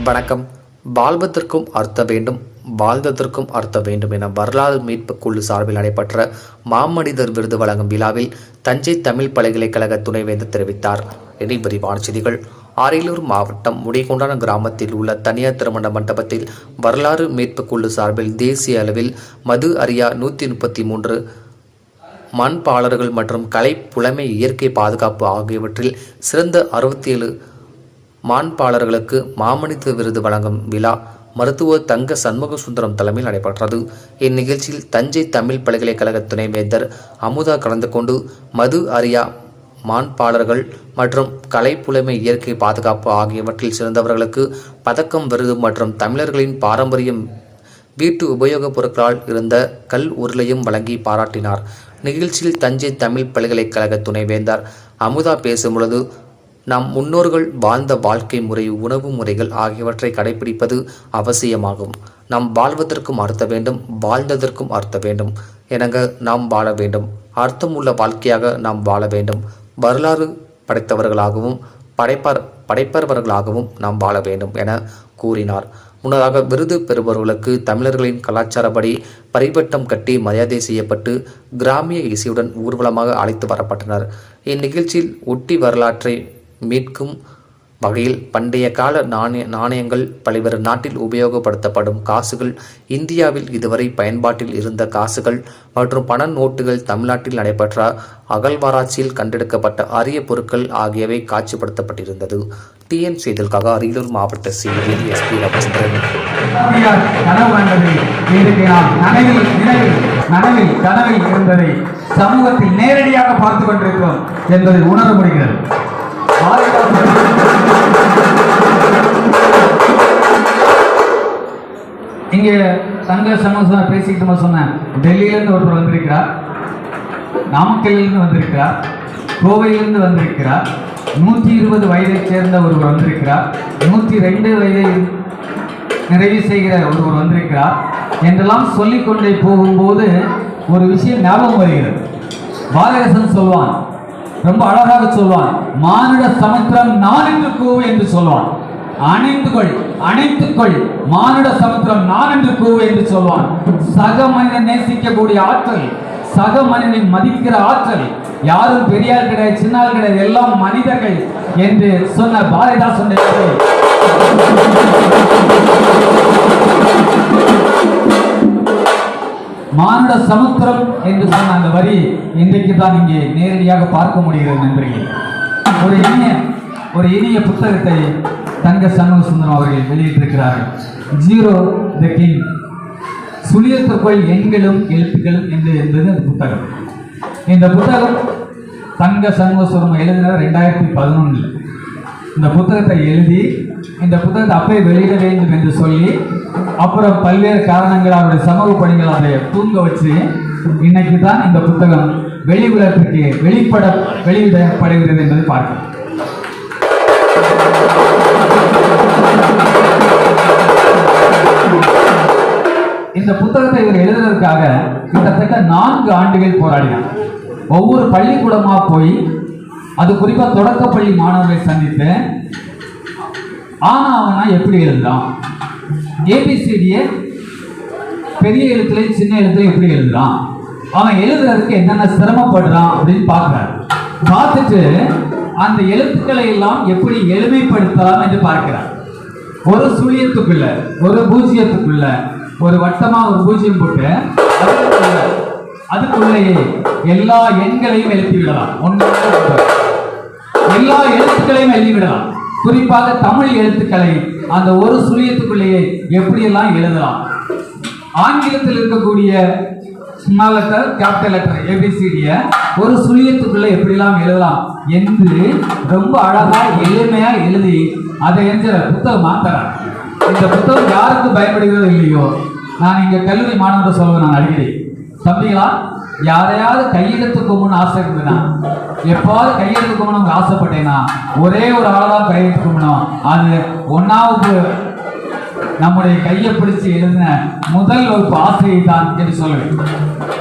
வணக்கம். வாழ்வதற்கும் அர்த்தம் வேண்டும், வாழ்ந்ததற்கும் அர்த்தம் வேண்டும் என வரலாறு மீட்பு குழு சார்பில் நடைபெற்ற மாமனிதர் விருது வழங்கும் விழாவில் தஞ்சை தமிழ் பல்கலைக்கழக துணைவேந்தர் தெரிவித்தார். இனி விரிவான செய்திகள். அரியலூர் மாவட்டம் முடிகொண்டான கிராமத்தில் உள்ள தனியார் திருமண மண்டபத்தில் வரலாறு மீட்பு குழு சார்பில் தேசிய அளவில் மது அறியா 133 மண்பாளர்கள் மற்றும் கலை, புலமை, இயற்கை பாதுகாப்பு ஆகியவற்றில் சிறந்த 67 மாண்பாளர்களுக்கு மாமனிதர் விருது வழங்கும் விழா மருத்துவர் தங்க சண்முக சுந்தரம் தலைமையில் நடைபெற்றது. இந்நிகழ்ச்சியில் தஞ்சை தமிழ் பல்கலைக்கழக துணைவேந்தர் அமுதா கலந்து கொண்டு மது அறியா மாண்பாளர்கள் மற்றும் கலை, புலமை, இயற்கை பாதுகாப்பு ஆகியவற்றில் சிறந்தவர்களுக்கு பதக்கம், விருது மற்றும் தமிழர்களின் பாரம்பரியம் வீட்டு உபயோகப் பொருட்களால் இருந்த கல் உருளையும் வழங்கி பாராட்டினார். நிகழ்ச்சியில் தஞ்சை தமிழ் பல்கலைக்கழக துணைவேந்தர் அமுதா பேசும்பொழுது, நம் முன்னோர்கள் வாழ்ந்த வாழ்க்கை முறை, உணவு முறைகள் ஆகியவற்றை கடைபிடிப்பது அவசியமாகும். நாம் வாழ்வதற்கும் அர்த்தம் வேண்டும், வாழ்ந்ததற்கும் அர்த்தம் வேண்டும். எனங்க நாம் வாழ வேண்டும், அர்த்தமுள்ள வாழ்க்கையாக நாம் வாழ வேண்டும். வரலாறு படைத்தவர்களாகவும் படைப்பவர்களாகவும் நாம் வாழ வேண்டும் என கூறினார். முன்னதாக விருது பெறுபவர்களுக்கு தமிழர்களின் கலாச்சாரப்படி பரிவட்டம் கட்டி மரியாதை செய்யப்பட்டு கிராமிய இசையுடன் ஊர்வலமாக அழைத்து வரப்பட்டனர். இந்நிகழ்ச்சியில் ஒட்டி வரலாற்றை மீட்கும் வகையில் பண்டைய கால நாணயங்கள், பல்வேறு நாட்டில் உபயோகப்படுத்தப்படும் காசுகள், இந்தியாவில் இதுவரை பயன்பாட்டில் இருந்த காசுகள் மற்றும் பண நோட்டுகள், தமிழ்நாட்டில் நடைபெற்ற அகழ்வாராய்ச்சியில் கண்டெடுக்கப்பட்ட அரிய பொருட்கள் ஆகியவை காட்சிப்படுத்தப்பட்டிருந்தது. TN செய்திகளுக்காக அரியலூர் மாவட்ட செய்தியாளர் SP ரவிச்சந்திரன். கனவில் இருந்ததை சமூகத்தில் நேரடியாக பார்த்து கொண்டிருக்கிறோம் என்பதை உணர முடிகிறது. இங்கே தங்க சமூகம் பேசிக்கிட்டு சொன்னேன். டெல்லியிலிருந்து ஒருத்தர் வந்திருக்கிறார், நாமக்கல்லிருந்து வந்திருக்கிறார், கோவையிலிருந்து வந்திருக்கிறார், 120 வயதை சேர்ந்த ஒருவர் வந்திருக்கிறார், 102 வயதை நிறைவு செய்கிற ஒருவர் வந்திருக்கிறார் என்றெல்லாம் சொல்லிக்கொண்டே போகும்போது ஒரு விஷயம் ஞாபகம் வருகிறது. பாரதிதாசன் சொல்வான், ரொம்ப அழகாக சொல்வான், மானுட சமுத்திரம் நான் என்று கூவு என்று சொல்வான். அணைத்துக்கொள் மானுட சமுத்திரம் நான் என்று கூவு என்று சொல்வான். சக மனிதன் நேசிக்கக்கூடிய ஆற்றல், சக மனிதனை மதிக்கிற ஆற்றல், யாரும் பெரியார் கிடையாது, சின்னால் கிடையாது, எல்லாம் மனிதர்கள் என்று சொன்ன பாரதிதாசன் மானுட சமுத்திரம் என்று சொன்ன அந்த வரி இன்றைக்கு தான் இங்கே நேரடியாக பார்க்க முடிகிறது. நண்பர்களே, ஒரு இனிய புத்தகத்தை தங்க சண்முக சுந்தரம் அவர்கள் வெளியிட்டிருக்கிறார்கள். ஜீரோ த கிங், சுழியத்துக்குள் எண்களும் எழுத்துக்களும் என்பது அந்த புத்தகம். இந்த புத்தகம் தங்க சண்முக சுந்தரம் எழுதினார் 2011. இந்த புத்தகத்தை எழுதி இந்த புத்தகத்தை அப்பே வெளியிட வேண்டும் என்று சொல்லி, அப்புறம் பல்வேறு காரணங்கள் அவருடைய சமூக பணிகள் அதை தூங்க வச்சு இன்னைக்கு தான் இந்த புத்தகம் வெளி உலகத்திற்கு வெளியிடப்படுகிறது என்பதை பார்க்கிறோம். இந்த புத்தகத்தை இவர் எழுதுவதற்காக கிட்டத்தட்ட 4 ஆண்டுகள் போராடினார். ஒவ்வொரு பள்ளிக்கூடமா போய், அது குறிப்பா தொடக்கப்பள்ளி மாணவர்களை சந்தித்து, ஆனா அவனா எப்படி எழுதுறான், ABCD பெரிய எழுத்துலையும் சின்ன எழுத்துலையும் எப்படி எழுதுறான், அவன் எழுதுறதுக்கு என்னென்ன சிரமப்படுறான் அப்படின்னு பார்த்துட்டு அந்த எழுத்துக்களை எல்லாம் எப்படி எளிமைப்படுத்தலாம் என்று பார்க்கிறார். ஒரு சுழியத்துக்குள்ள, ஒரு பூஜ்ஜியத்துக்குள்ள ஒரு வட்டமா ஒரு பூஜ்ஜியம் போட்டு அதுக்குள்ளேயே எல்லா எண்களையும் எழுப்பி விடலாம். எல்லா எழுத்துக்களையும் எழுதி விடலாம். குறிப்பாக தமிழ் எழுத்துக்களை அந்த ஒரு சுழியத்துக்குள்ளேயே எப்படியெல்லாம் எழுதலாம், ஆங்கிலத்தில் இருக்கக்கூடிய small letter, capital letter ABCD ஒரு சுழியத்துக்குள்ள எப்படிலாம் எழுதலாம் என்று ரொம்ப அழகா எளிமையா எழுதி அதை புத்தகம் மாத்துறார். இந்த புத்தகம் யாருக்கு பயன்படுகிறதோ இல்லையோ, நான் இங்க கல்லூரி மாணவர்கள் சொல்லுவேன், நான் அடிக்கடி, தம்பிகளா, யாரையாவது கையெழுத்து கும்பிடணும்னு ஆசை இருந்ததுன்னா, எப்பாவது கையெழுத்து கும்பிடணும் ஆசைப்பட்டேன்னா ஒரே ஒரு ஆளதான் கையெழுத்து கும்பிடணும். அது 1வது நம்முடைய கையை பிடிச்சு எழுதின முதல் வகுப்பு ஆசிரியை தான் என்று சொல்லுவேன்.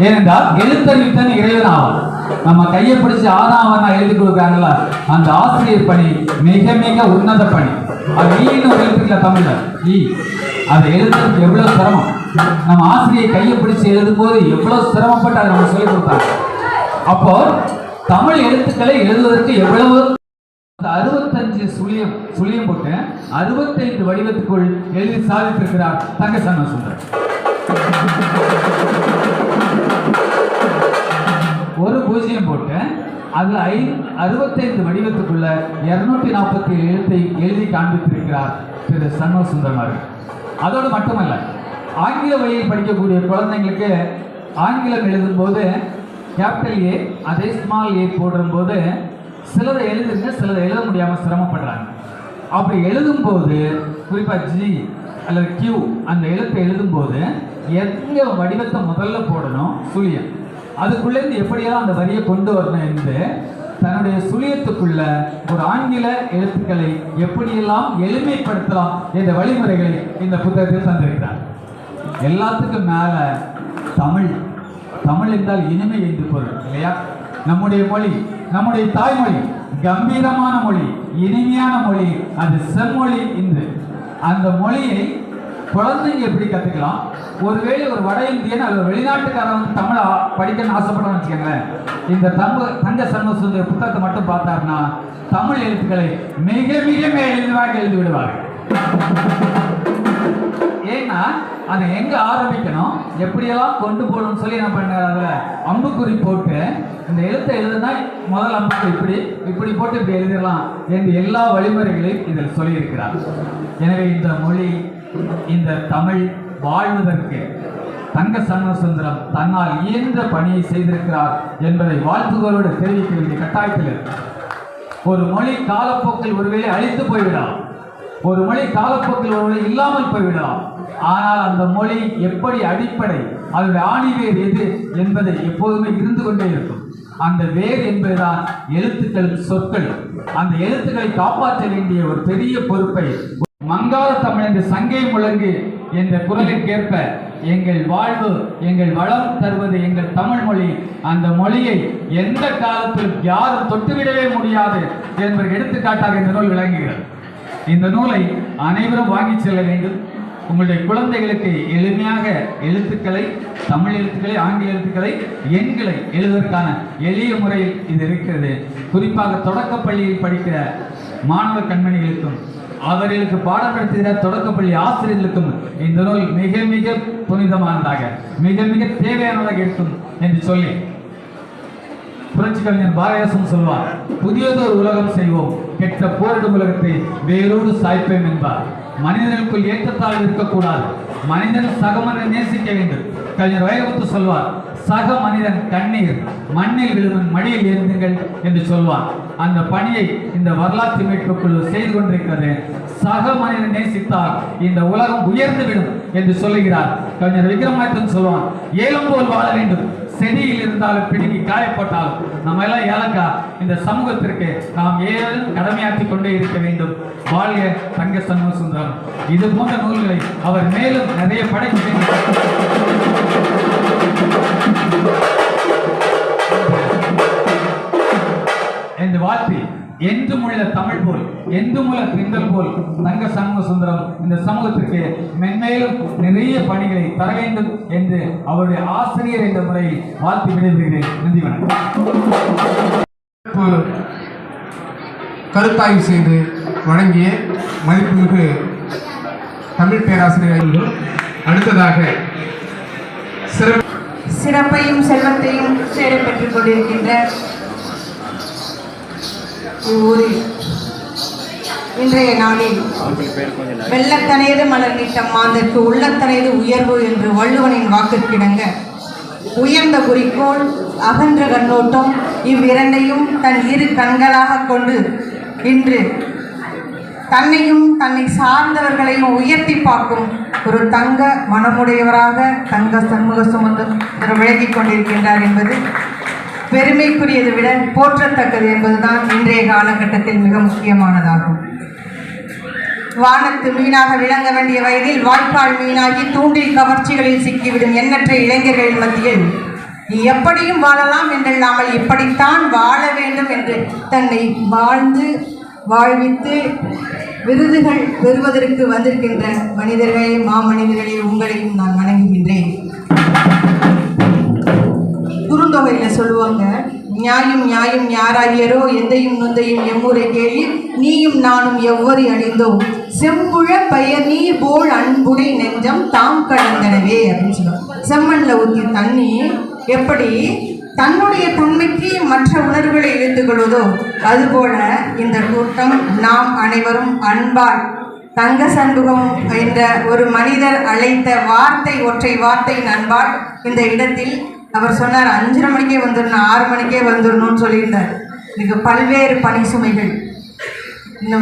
ஏனென்றால் எழுத்தறிவித்தன் இறைவன் ஆவார். நம்ம கையை பிடிச்சி ஆனாவனா எழுதி கொடுக்குறாங்கல்ல, அந்த ஆசிரியர் பணி மிக மிக உன்னத பணி. அது ஈன்னு ஒரு எழுத்துக்கல தமிழ்ல ஈ, அதை எழுதுறதுக்கு எவ்வளவு சிரமம். நம்ம ஆசிரியர் கையை பிடிச்சி எழுதும் போது எவ்வளவு சிரமப்பட்டு அதை நம்ம சொல்லிக் கொடுத்தாங்க. அப்போ தமிழ் எழுத்துக்களை எழுதுவதற்கு எவ்வளவு 65 சுழியம் போட்டு 65 வடிவத்துக்குள் எழுதி சாதித்திருக்கிறார் தங்க சண்முகசுந்தரம். ஒரு பூஜ்ஜியம் போட்டு அதுல 65 வடிவத்துக்குள்ள 247 எழுத்தை எழுதி காண்பித்திருக்கிறார் திரு சண்முகசுந்தரம் அவர்கள். அதோடு மட்டுமல்ல, ஆங்கில வழியில் படிக்கக்கூடிய குழந்தைங்களுக்கு ஆங்கிலம் எழுதும் போது கேபிட்டல் ஏ அதே ஸ்மால் ஏ போடும் போது சிலரை எழுதுங்க, சிலரை எழுத முடியாம சிரமப்படுறாங்க. அப்படி எழுதும் போது குறிப்பா ஜி அல்லது கியூ அந்த எழுத்தை எழுதும் போது எங்க வடிவத்தை முதல்ல போடணும், சுழியம், அதுக்குள்ளேருந்து எப்படியெல்லாம் அந்த வரியை கொண்டு வரணும் என்று தன்னுடைய சுழியத்துக்குள்ள ஒரு ஆங்கில எழுத்துக்களை எப்படியெல்லாம் எளிமைப்படுத்தலாம் என்ற வழிமுறைகளை இந்த புத்தகத்தில் தந்திருக்கிறார். எல்லாத்துக்கும் மேல தமிழ், தமிழ் என்றால் இனிமை என்று பொருள் இல்லையா? நம்முடைய மொழி, நம்முடைய தாய்மொழி கம்பீரமான மொழி, இனிமையான மொழி, அது செம்மொழி. அந்த மொழியை குழந்தைங்க எப்படி கத்துக்கலாம்? ஒருவேளை ஒரு வட இந்தியன் அல்லது வெளிநாட்டுக்காரன் வந்து தமிழை படிக்கணும்னு ஆசைப்படணும்னு வச்சுக்கோங்களேன், இந்த தங்க சண்முகசுந்தர புத்தகத்தை மட்டும் பார்த்தாருன்னா தமிழ் எழுத்துக்களை மிக மிக எளிதாக எழுதி விடுவார்கள். ஏன்னா அதை எங்க ஆரம்பிக்கணும், எப்படியெல்லாம் கொண்டு போகணும்னு சொல்லி என்ன பண்ணார், அதுல அம்புக்குறி போட்டு இந்த எழுத்தை எழுதுனா முதல் அம்புக்கு இப்படி இப்படி போட்டு இப்படி எழுதிடலாம் என்று எல்லா வழிமுறைகளையும் இதில் சொல்லியிருக்கிறார். எனவே இந்த மொழி, இந்த தமிழ் வாழ்வதற்கு தங்க சண்முகசுந்தரம் தன்னால் இயன்ற பணியை செய்திருக்கிறார் என்பதை வாழ்த்துகளோடு தெரிவிக்க வேண்டிய கட்டாயத்தில். ஒரு மொழி காலப்போக்கில் ஒருவேளை அழித்து போய்விடலாம், ஒரு மொழி காலப்போக்கில் ஒருவேளை இல்லாமல் போய்விடலாம். ஆனால் அந்த மொழி எப்படி அடிப்படை, அதனுடைய ஆணிவேர் எது என்பதை எப்போதுமே இருந்து கொண்டே இருக்கும். அந்த வேர் என்பதுதான் எழுத்துக்கள், சொற்கள். அந்த எழுத்துக்களை காப்பாற்ற வேண்டிய ஒரு பெரிய பொறுப்பை மங்காத தமிழ் என்று சங்கை முழங்கு என்ற குரலுக்கேற்ப எங்கள் வாழ்வு, எங்கள் வளம் தருவது எங்கள் தமிழ் மொழி. அந்த மொழியை எந்த காலத்தில் யாரும் தொட்டுவிடவே முடியாது என்பதை எடுத்துக்காட்டாக இந்த நூல் விளங்குகிறது. இந்த நூலை அனைவரும் வாங்கி செல்ல வேண்டும். உங்களுடைய குழந்தைகளுக்கு எளிமையாக எழுத்துக்களை, தமிழ் எழுத்துக்களை, ஆங்கில எழுத்துக்களை, எண்களை எழுதுவதற்கான எளிய முறையில் இது இருக்கிறது. குறிப்பாக தொடக்கப்பள்ளியில் படிக்கிற மாணவ கண்மணிகளுக்கும் அவர்களுக்கு பாடம் நடத்துகிற தொடக்கப்பள்ளி ஆசிரியர்களுக்கும் இந்த நூல் மிக மிக புனிதமானதாக, மிக மிக தேவையானதாக இருக்கும் என்று சொல்லி புரட்சி கவிஞர் பாரதிதாசன் சொல்வார், புதியதொரு உலகம் செய்வோம், கெட்ட போரிடும் உலகத்தை வேரோடு சாய்ப்பேன் என்பார். மனிதனுக்குள் ஏற்றத்தாழ்வு இருக்கக்கூடாது, மனிதன் சக மனிதன் நேசிக்க வேண்டும். கவிஞர் வைரமுத்து சொல்வார், சக மனிதன் கண்ணீர் மண்ணில் விழுவன் மடியில் ஏந்துங்கள் என்று சொல்வார். அந்த பணியை இந்த வரலாற்று மீட்பு குழு செய்து கொண்டிருக்கிறது. சக மனிதன் நேசித்தால் இந்த உலகம் உயர்ந்துவிடும் என்று சொல்லுகிறார். கவிஞர் விக்ரமாதித்தன் சொல்வான், ஏலம் போல் வாழ வேண்டும், செடியில் இருந்தாலும் பிடுங்கி காயப்பட்டாலும் நம்ம எல்லாம் ஏலக்கா. இந்த சமூகத்திற்கு நாம் ஏதும் கடமையாற்றி கொண்டே இருக்க வேண்டும். வாழ்க தங்க சண்முகசுந்தரம். இது போன்ற நூல்களை அவர் மேலும் நிறைய படைக்க வேண்டும் என்று வாழ்த்தி, என்றும் உள்ள தமிழ் போல், என்றும் உள்ள திங்கள் போல் தங்க சண்முகசுந்தரம் இந்த சமூகத்திற்கு மென்மேலும் நிறைய பணிகளை தர வேண்டும் என்று அவருடைய ஆசிரியர் என்ற முறையில் வாழ்த்தி விடைபெறுகிறேன். நன்றி, வணக்கம். கருத்தாய்வு செய்து வழங்கிய மதிப்புமிகு தமிழ் பேராசிரியர்கள் அடுத்ததாக சிறப்பையும் செல்வத்தையும் சேர பெற்றுக் கொண்டிருக்கின்ற ஊரில் இன்றைய நாளில் வெள்ளத்தனையது மலர் நீட்டம் மாந்தற்கு உள்ளத்தனையது உயர்வு என்று வள்ளுவனின் வாக்குக்கிணங்க உயர்ந்த குறிக்கோள், அகன்ற கண்ணோட்டம் இவ்விரண்டையும் தன் இரு கண்களாக கொண்டு இன்று தன்னையும் தன்னை சார்ந்தவர்களையும் உயர்த்தி பார்க்கும் ஒரு தங்க மனமுடையவராக தங்க சண்முகசுந்தரம் விளங்கிக் கொண்டிருக்கின்றார் என்பது பெருமைக்குரியதை விட போற்றத்தக்கது என்பதுதான் இன்றைய காலகட்டத்தில் மிக முக்கியமானதாகும். வானத்து மீனாக விளங்க வேண்டிய வயதில் வாய்க்கால் மீனாகி தூண்டில் கவர்ச்சிகளில் சிக்கிவிடும் எண்ணற்ற இளைஞர்களின் மத்தியில் எப்படியும் வாழலாம் என்றில்லாமல் இப்படித்தான் வாழ வேண்டும் என்று தன்னை வாழ்ந்து வாழ்வித்து விருதுகள் பெறுவதற்கு வந்திருக்கின்ற மனிதர்களே, மாமனிதர்களே, உங்களையும் நான் வணங்குகின்றேன். குறுந்தொகையில் சொல்லுவாங்க, நியாயும் நியாயும் யாராகியரோ எந்தையும் நொந்தையும் எம்மூரை கேள்வி நீயும் நானும் எவ்வொரு அழிந்தோம் செம்புழ பெயர் நீர் போல் அன்புடை நெஞ்சம் தாம் கடந்தனவே அப்படின்னு சொல்லுவாங்க. செம்மண்ணில் ஊற்றிய தண்ணி எப்படி தன்னுடைய தன்மைக்கு மற்ற உணர்வுகளை இழுத்துக் கொள்வதோ அதுபோல இந்த கூட்டம் நாம் அனைவரும் அன்பால் தங்க சண்முகம் என்ற ஒரு மனிதர் அழைத்த வார்த்தை, ஒற்றை வார்த்தை அன்பால் இந்த இடத்தில் அவர் சொன்னார் 5:30 மணிக்கே வந்துடணும், 6 மணிக்கே வந்துடணும்னு சொல்லியிருந்தார். இதுக்கு பல்வேறு பணி சுமைகள். இந்த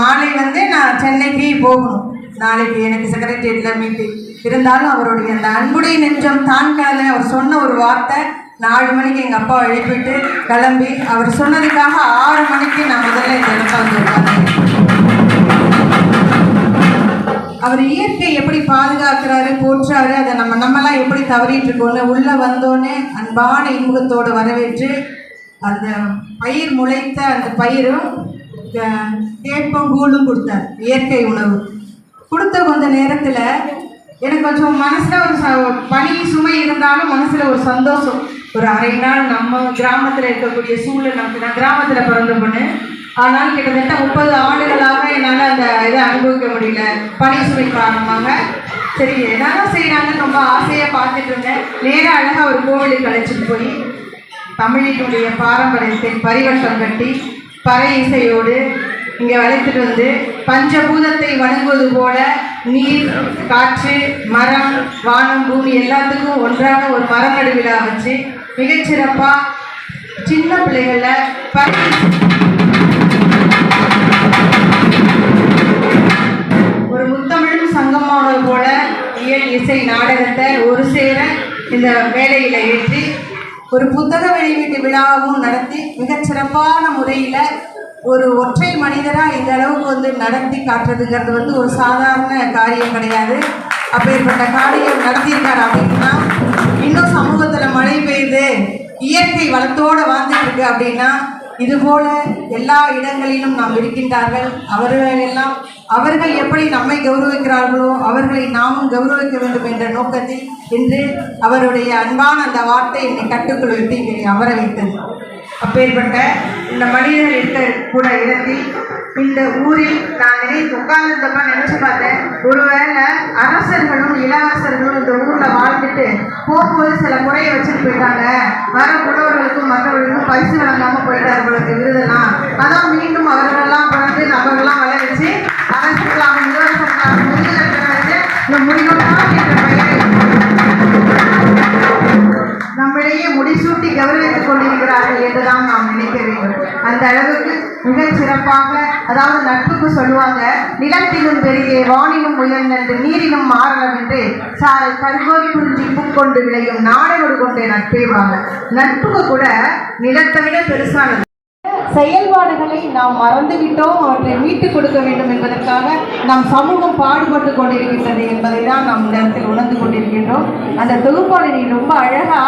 மாலை நான் சென்னைக்கு போகணும், நாளைக்கு எனக்கு செக்ரட்டரியேட்டில் மீட்டிங் இருந்தாலும் அவருடைய அந்த அன்புடைய நெஞ்சம் தான் கலந்து அவர் சொன்ன ஒரு வார்த்தை 4 மணிக்கு எங்கள் அப்பா எழுப்பிட்டு கிளம்பி அவர் சொன்னதுக்காக 6 மணிக்கு நான் முதல்ல இந்த இடத்துல வந்துருக்காங்க. அவர் இயற்கை எப்படி பாதுகாக்கிறாரு, போற்றாரு, அதை நம்மலாம் எப்படி தவறிட்டு இருக்கோம்னு உள்ளே வந்தோடனே அன்பான இன்முகத்தோடு வரவேற்று அந்த பயிர் முளைத்த அந்த பயிரும் கேட்பங்கூழும் கொடுத்தார். இயற்கை உணவு கொடுத்த கொஞ்ச நேரத்தில் எனக்கு கொஞ்சம் மனசில் ஒரு பனி சுமை இருந்தாலும் மனசில் ஒரு சந்தோஷம். ஒரு அரை நாள் நம்ம கிராமத்தில் இருக்கக்கூடிய சூழல், நான் கிராமத்தில் பிறந்த பொண்ணு, ஆனால் கிட்டத்தட்ட 30 ஆண்டுகளாக என்னால் அந்த இதை அனுபவிக்க முடியல பனி சுமை காரணமாக. சரி என்னதான் செய்கிறாங்கன்னு ரொம்ப ஆசையாக பார்த்துட்டு இருந்தேன். நேராக அழகாக ஒரு கோவிலுக்கு அழைச்சிட்டு போய் தமிழினுடைய பாரம்பரியத்தை பரிவட்டம் கட்டி பறை இசையோடு இங்கே வளைத்துட்டு வந்து பஞ்சபூதத்தை வணங்குவது போல நீர், காற்று, மரம், வானம், பூமி எல்லாத்துக்கும் ஒன்றாக ஒரு மரநடு விழா வச்சு மிகச்சிறப்பாக சின்ன பிள்ளைகளை ஒரு முத்தமிழும் சங்கமானது போல இயல் இசை நாடகத்தை ஒரு சேர இந்த வேலையில் ஏற்றி ஒரு புத்தக வெளியீட்டு விழாவும் நடத்தி மிகச்சிறப்பான முறையில் ஒரு ஒற்றை மனிதராக இந்த அளவுக்கு நடத்தி காட்டுறதுங்கிறது ஒரு சாதாரண காரியம் கிடையாது. அப்பேற்பட்ட காரியம் நடத்தியிருக்காரு அப்படின்னா, இன்னும் சமூகத்தில் மழை பெய்யுது, இயற்கை வளத்தோடு வாழ்ந்துட்டு இருக்கு அப்படின்னா, இதுபோல எல்லா இடங்களிலும் நாம் இருக்கின்றார்கள். அவர்கள் எப்படி நம்மை கௌரவிக்கிறார்களோ அவர்களை நாமும் கௌரவிக்க வேண்டும் என்ற நோக்கத்தில் இன்று அவருடைய அன்பான அந்த வார்த்தை என்னை கட்டுக்குள் விட்டு இங்கே அமர வைத்தது. அப்பேற்பட்ட இந்த மனிதர்கள் இருக்கக்கூட இடத்தில் இந்த ஊரில் நான் உட்கார்ந்துருந்தப்ப நினைச்சு பார்த்தேன், ஒருவேளை அரசர்களும் இளவரசர்களும் இந்த ஊர்ல வாழ்ந்துட்டு போகும்போது சில முறையை வச்சுட்டு போயிட்டாங்க, வர புலவர்களுக்கும் மற்றவர்களுக்கும் பரிசு வழங்காம போயிட்டார்களுக்கு விருதெல்லாம், அதான் மீண்டும் அவர்களெல்லாம் பிறந்து நபர்கள்லாம் வளர வச்சு அரசுகளாக இளவரசர்களாக விருதுகளை இந்த முடிவுதான் என்ற பெயரை நம்மிடையே முடிசூட்டி கௌரவித்துக் கொண்டிருக்கிறார்கள் என்றுதான் நாம் நினைக்க வேண்டும். அந்த அளவுக்கு மிகச் சிறப்பாக, அதாவது நட்புக்கு சொல்லுவாங்க, நிலத்திலும் பெருகே வானிலும் உயர்ந்து நீரிலும் மாறலாம் என்று சாரல் கருகோரி குறிஞ்சி பூக்கொண்டு விளையும் நாடனோடு கொண்டே நட்பேவாங்க. நட்புக்கு கூட நிலத்தை விட பெருசானது. செயல்பாடுகளை நாம் மறந்துவிட்டோம், அவற்றை மீட்டுக் கொடுக்க வேண்டும் என்பதற்காக நம் சமூகம் பாடுபட்டு கொண்டிருக்கின்றது என்பதை தான் நாம் இந்த இடத்தில் உணர்ந்து கொண்டிருக்கின்றோம். அந்த தொகுப்பாளர் ரொம்ப அழகா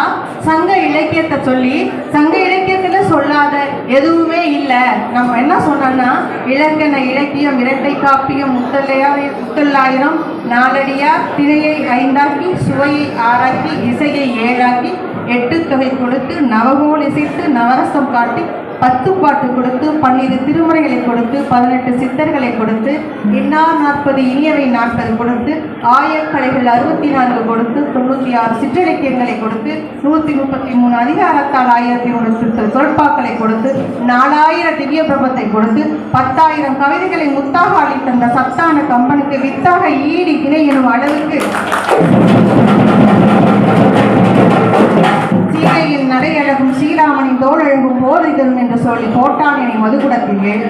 சங்க இலக்கியத்தை சொல்லி, சங்க இலக்கியத்தில் சொல்லாத எதுவுமே இல்லை. நம்ம என்ன சொன்னோம்னா, இலக்கண இலக்கியம் இரட்டை காப்பியம் முத்தல்லாயிரம் நாலடியா திரையை 5ஆக்கி சுவையை 6ஆக்கி இசையை 7ஆக்கி 8 தொகை கொடுத்து நவகோல் இசைத்து நவரசம் காட்டி 10 பாட்டு கொடுத்து 12 திருமுறைகளை கொடுத்து 18 சித்தர்களை கொடுத்து இன்னார் 40 இனியவை 40 கொடுத்து ஆயக்கலைகள் 64 கொடுத்து 96 சிற்றிலக்கியங்களை கொடுத்து 133 அதிகாரத்தால் 1003 தொல்பாக்களை கொடுத்து 4000 திவ்ய பிரபத்தை கொடுத்து 10,000 கவிதைகளை முத்தாக அளித்தந்த சத்தான கம்பனுக்கு வித்தாக ஈடு இணை எனும் அளவுக்கு சீதையின் நடையழகும் ஸ்ரீராமனின் தோழழகும் போதிதரும் என்று சொல்லி போட்டான் என்னை மதுகுடத்தில்.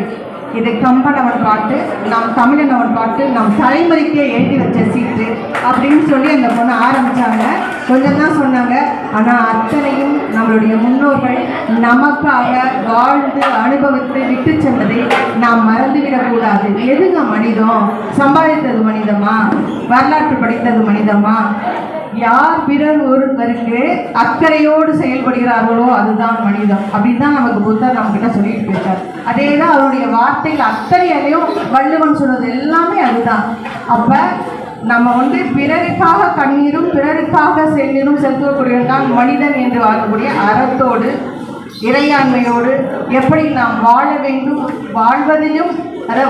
இது கம்பன் அவன் பாட்டு, நாம் தமிழன் அவன் பாட்டு, நம் தலைமுறைக்கே எழுதி வச்ச சீட்டு அப்படின்னு சொல்லி அந்த பொண்ணு ஆரம்பித்தாங்க. கொஞ்சம் தான் சொன்னாங்க, ஆனால் அத்தனையும் நம்மளுடைய முன்னோர்கள் நமக்காக வாழ்ந்து அனுபவித்து விட்டு சென்றதை நாம் மறந்துவிடக்கூடாது. எதுங்க மனிதம்? சம்பாதித்தது மனிதமா? வரலாற்று படித்தது மனிதமா? யார் பிறர் ஒருவருக்கு அக்கறையோடு செயல்படுகிறார்களோ அதுதான் மனிதம் அப்படின்னு தான் நமக்கு புத்தர் நம்ம கிட்ட சொல்லிட்டு போயிட்டார். அதே தான் அவருடைய வார்த்தையில் அக்கறையிலையும் வள்ளுவன் சொன்னது எல்லாமே அதுதான். அப்ப நம்ம பிறருக்காக கண்ணீரும் பிறருக்காக செல்லீரும் செலுத்தக்கூடியவன் தான் மனிதன் என்று வாழக்கூடிய அறத்தோடு இறையாண்மையோடு எப்படி நாம் வாழ வேண்டும், வாழ்வதிலும்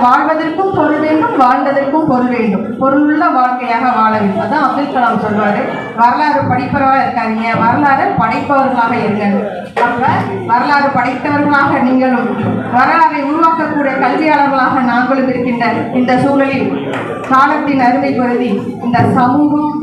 வாழ்வதற்கும் பொருள் வேண்டும், வாழ்வதற்கும் பொருள் வேண்டும், பொருளுள்ள வாழ்க்கையாக வாழ வேண்டும். அதான் அப்துல் கலாம் சொல்வாரு, வரலாறு படிப்பவராக இருக்காதீங்க, வரலாறு படைப்பவர்களாக இருங்கள். அப்ப வரலாறு படைத்தவர்களாக நீங்களும் வரலாறை உருவாக்கக்கூடிய கல்வியாளர்களாக நாங்களும் இருக்கின்ற இந்த சூழலில் காலத்தின் அருமை கருதி இந்த சமூகம்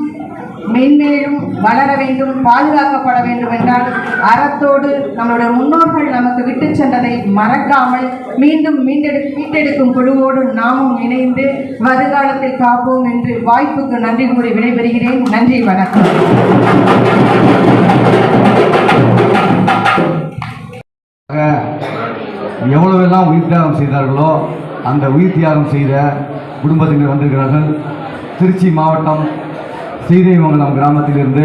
மென்மேலும் வளர வேண்டும், பாதுகாக்கப்பட வேண்டும் என்றால் அறத்தோடு நம்மளுடைய முன்னோர்கள் நமக்கு விட்டு சென்றதை மறக்காமல் மீண்டும் மீட்டெடுக்கும் குழுவோடு நாமும் இணைந்து வருகாலத்தில் காப்போம் என்று வாய்ப்புக்கு நன்றி கூறி விடைபெறுகிறேன். நன்றி, வணக்கம். எவ்வளவெல்லாம் உயிர் தியாகம் செய்தார்களோ அந்த உயிர் தியாகம் செய்த குடும்பத்தினர் வந்திருக்கிறார்கள். திருச்சி மாவட்டம் ஸ்ரீதேவிமங்கலம் கிராமத்திலிருந்து